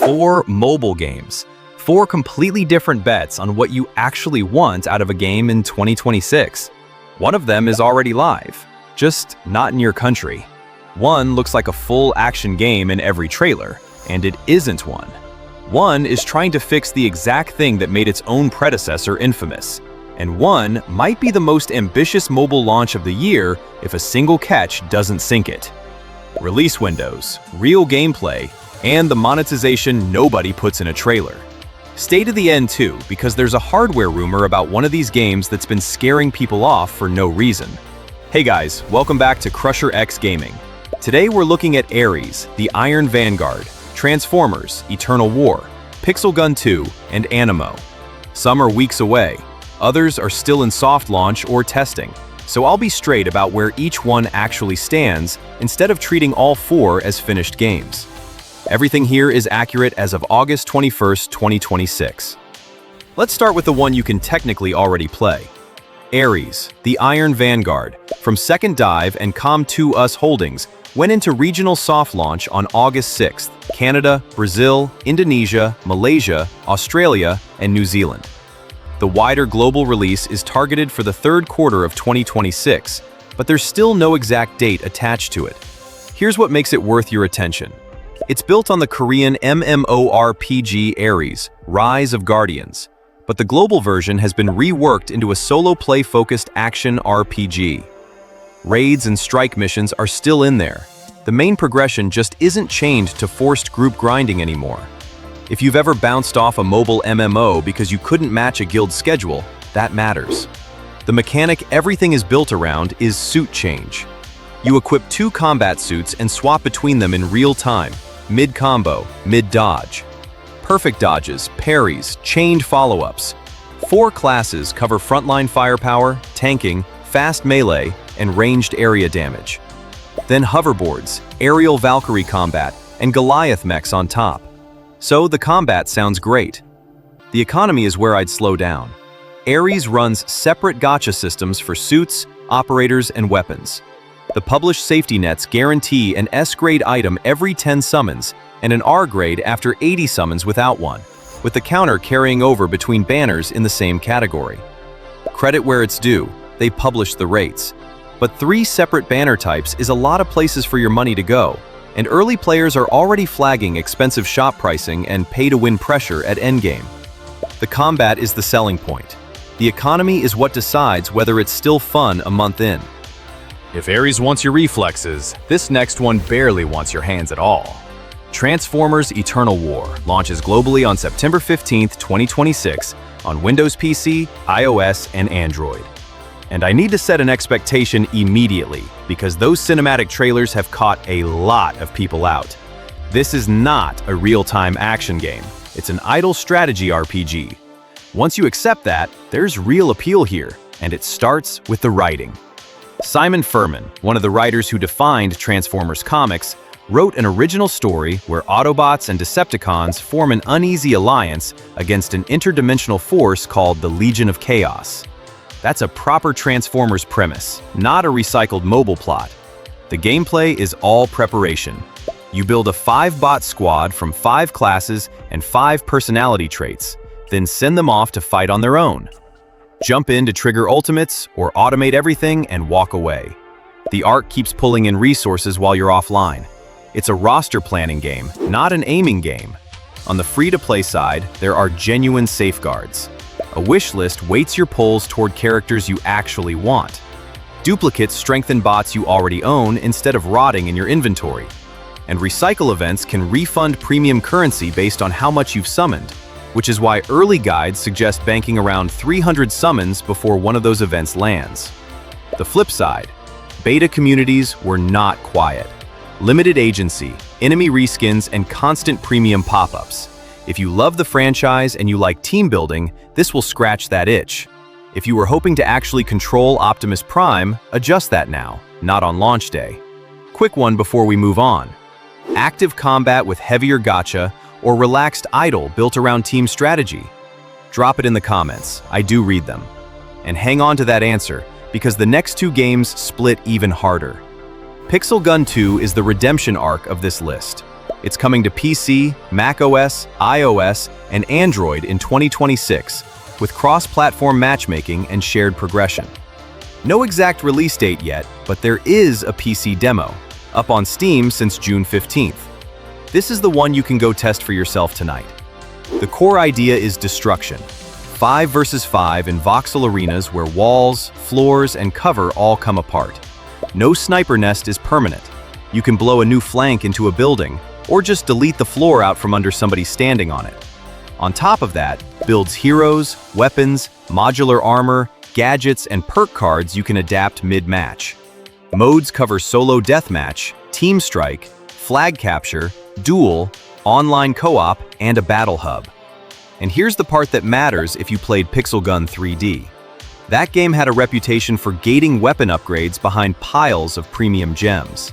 4 mobile games. 4 completely different bets on what you actually want out of a game in 2026. One of them is already live, just not in your country. One looks like a full action game in every trailer, and it isn't one. One is trying to fix the exact thing that made its own predecessor infamous. And one might be the most ambitious mobile launch of the year if a single catch doesn't sink it. Release windows, real gameplay, and the monetization nobody puts in a trailer. Stay to the end too, because there's a hardware rumor about one of these games that's been scaring people off for no reason. Hey guys, welcome back to CrusherXGaming. Today we're looking at Ares, the Iron Vanguard, Transformers, Eternal War, Pixel Gun 2, and Aniimo. Some are weeks away, others are still in soft launch or testing, so I'll be straight about where each one actually stands instead of treating all 4 as finished games. Everything here is accurate as of August 21st, 2026. Let's start with the one you can technically already play. Ares, the Iron Vanguard, from Second Dive and Com2Us Holdings, went into regional soft launch on August 6th, Canada, Brazil, Indonesia, Malaysia, Australia, and New Zealand. The wider global release is targeted for the third quarter of 2026, but there's still no exact date attached to it. Here's what makes it worth your attention. It's built on the Korean MMORPG ARES, Rise of Guardians, but the global version has been reworked into a solo play-focused action RPG. Raids and strike missions are still in there. The main progression just isn't chained to forced group grinding anymore. If you've ever bounced off a mobile MMO because you couldn't match a guild schedule, that matters. The mechanic everything is built around is suit change. You equip 2 combat suits and swap between them in real time, mid-combo, mid-dodge. Perfect dodges, parries, chained follow-ups. 4 classes cover frontline firepower, tanking, fast melee, and ranged area damage. Then hoverboards, aerial Valkyrie combat, and Goliath mechs on top. So the combat sounds great. The economy is where I'd slow down. Ares runs separate gacha systems for suits, operators, and weapons. The published safety nets guarantee an S-grade item every 10 summons and an R-grade after 80 summons without one, with the counter carrying over between banners in the same category. Credit where it's due, they publish the rates. But 3 separate banner types is a lot of places for your money to go, and early players are already flagging expensive shop pricing and pay-to-win pressure at endgame. The combat is the selling point. The economy is what decides whether it's still fun a month in. If Ares wants your reflexes, this next one barely wants your hands at all. Transformers Eternal War launches globally on September 15th, 2026 on Windows PC, iOS, and Android. And I need to set an expectation immediately because those cinematic trailers have caught a lot of people out. This is not a real-time action game. It's an idle strategy RPG. Once you accept that, there's real appeal here, and it starts with the writing. Simon Furman, one of the writers who defined Transformers comics, wrote an original story where Autobots and Decepticons form an uneasy alliance against an interdimensional force called the Legion of Chaos. That's a proper Transformers premise, not a recycled mobile plot. The gameplay is all preparation. You build a 5-bot squad from 5 classes and 5 personality traits, then send them off to fight on their own. Jump in to trigger ultimates or automate everything and walk away. The arc keeps pulling in resources while you're offline. It's a roster planning game, not an aiming game. On the free-to-play side, there are genuine safeguards. A wish list weights your pulls toward characters you actually want. Duplicates strengthen bots you already own instead of rotting in your inventory. And recycle events can refund premium currency based on how much you've summoned, which is why early guides suggest banking around 300 summons before one of those events lands. The flip side, beta communities were not quiet. Limited agency, enemy reskins, and constant premium pop-ups. If you love the franchise and you like team building, this will scratch that itch. If you were hoping to actually control Optimus Prime, adjust that now, not on launch day. Quick one before we move on. Active combat with heavier gacha or relaxed idle built around team strategy? Drop it in the comments, I do read them. And hang on to that answer, because the next 2 games split even harder. Pixel Gun 2 is the redemption arc of this list. It's coming to PC, macOS, iOS, and Android in 2026, with cross-platform matchmaking and shared progression. No exact release date yet, but there is a PC demo, up on Steam since June 15th. This is the one you can go test for yourself tonight. The core idea is destruction. 5 versus 5 in voxel arenas where walls, floors, and cover all come apart. No sniper nest is permanent. You can blow a new flank into a building, or just delete the floor out from under somebody standing on it. On top of that, builds heroes, weapons, modular armor, gadgets, and perk cards you can adapt mid-match. Modes cover solo deathmatch, team strike, flag capture, duel, online co-op, and a battle hub. And here's the part that matters if you played Pixel Gun 3D. That game had a reputation for gating weapon upgrades behind piles of premium gems.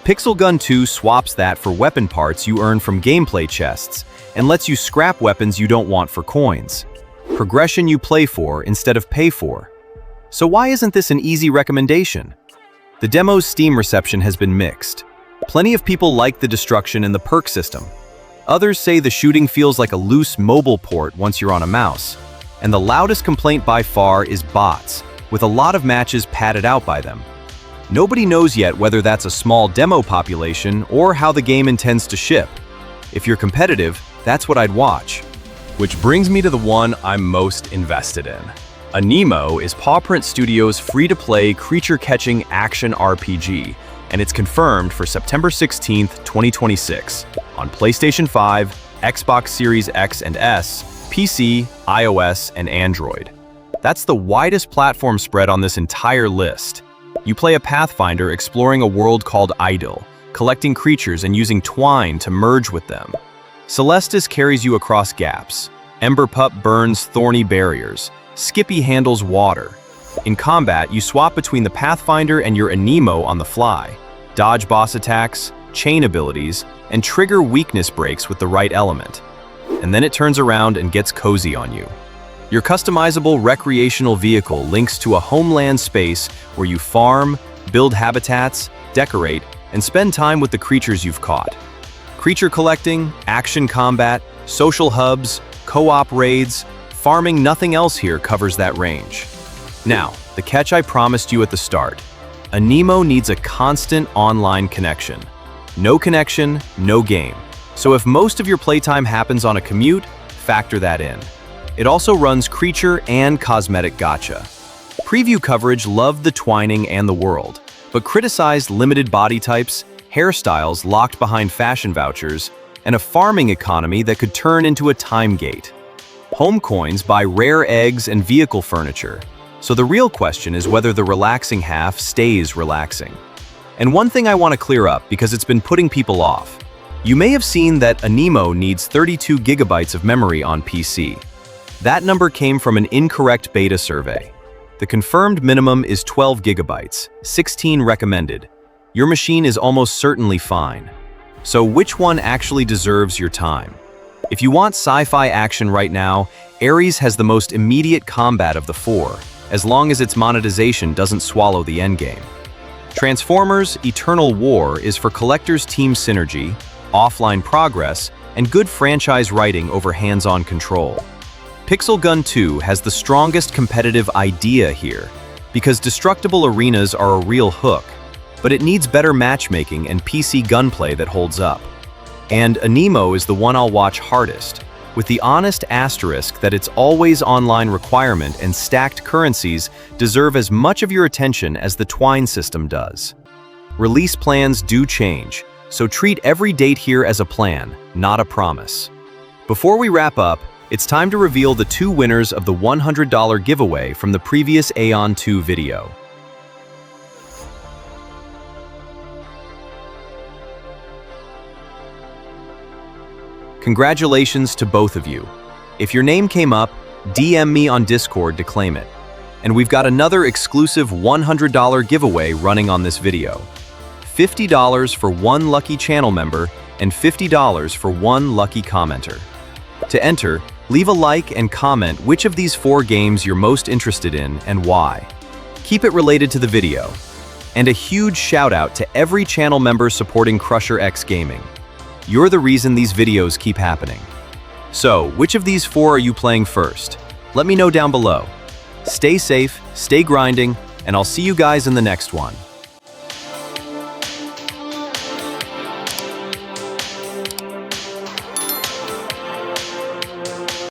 Pixel Gun 2 swaps that for weapon parts you earn from gameplay chests and lets you scrap weapons you don't want for coins. Progression you play for instead of pay for. So why isn't this an easy recommendation? The demo's Steam reception has been mixed. Plenty of people like the destruction and the perk system. Others say the shooting feels like a loose mobile port once you're on a mouse. And the loudest complaint by far is bots, with a lot of matches padded out by them. Nobody knows yet whether that's a small demo population or how the game intends to ship. If you're competitive, that's what I'd watch. Which brings me to the one I'm most invested in. Aniimo is Pawprint Studios' free-to-play creature-catching action RPG, and it's confirmed for September 16th, 2026, on PlayStation 5, Xbox Series X and S, PC, iOS, and Android. That's the widest platform spread on this entire list. You play a Pathfinder exploring a world called Idle, collecting creatures and using twine to merge with them. Celestis carries you across gaps. Emberpup burns thorny barriers. Skippy handles water. In combat, you swap between the Pathfinder and your Aniimo on the fly, dodge boss attacks, chain abilities, and trigger weakness breaks with the right element. And then it turns around and gets cozy on you. Your customizable recreational vehicle links to a homeland space where you farm, build habitats, decorate, and spend time with the creatures you've caught. Creature collecting, action combat, social hubs, co-op raids, farming, nothing else here covers that range. Now, the catch I promised you at the start. Aniimo needs a constant online connection. No connection, no game. So if most of your playtime happens on a commute, factor that in. It also runs creature and cosmetic gacha. Preview coverage loved the twining and the world, but criticized limited body types, hairstyles locked behind fashion vouchers, and a farming economy that could turn into a time gate. Home coins buy rare eggs and vehicle furniture, so the real question is whether the relaxing half stays relaxing. And one thing I want to clear up because it's been putting people off. You may have seen that Aniimo needs 32 gigabytes of memory on PC. That number came from an incorrect beta survey. The confirmed minimum is 12 gigabytes, 16 recommended. Your machine is almost certainly fine. So which one actually deserves your time? If you want sci-fi action right now, Ares has the most immediate combat of the four, as long as its monetization doesn't swallow the endgame. Transformers: Eternal War is for collectors' team synergy, offline progress, and good franchise writing over hands-on control. Pixel Gun 2 has the strongest competitive idea here, because destructible arenas are a real hook, but it needs better matchmaking and PC gunplay that holds up. And Aniimo is the one I'll watch hardest, with the honest asterisk that its always online requirement and stacked currencies deserve as much of your attention as the Twine system does. Release plans do change, so treat every date here as a plan, not a promise. Before we wrap up, it's time to reveal the two winners of the $100 giveaway from the previous Aeon 2 video. Congratulations to both of you. If your name came up, DM me on Discord to claim it. And we've got another exclusive $100 giveaway running on this video. $50 for one lucky channel member and $50 for one lucky commenter. To enter, leave a like and comment which of these 4 games you're most interested in and why. Keep it related to the video. And a huge shout out to every channel member supporting CrusherXGaming. You're the reason these videos keep happening. So, which of these 4 are you playing first? Let me know down below. Stay safe, stay grinding, and I'll see you guys in the next one.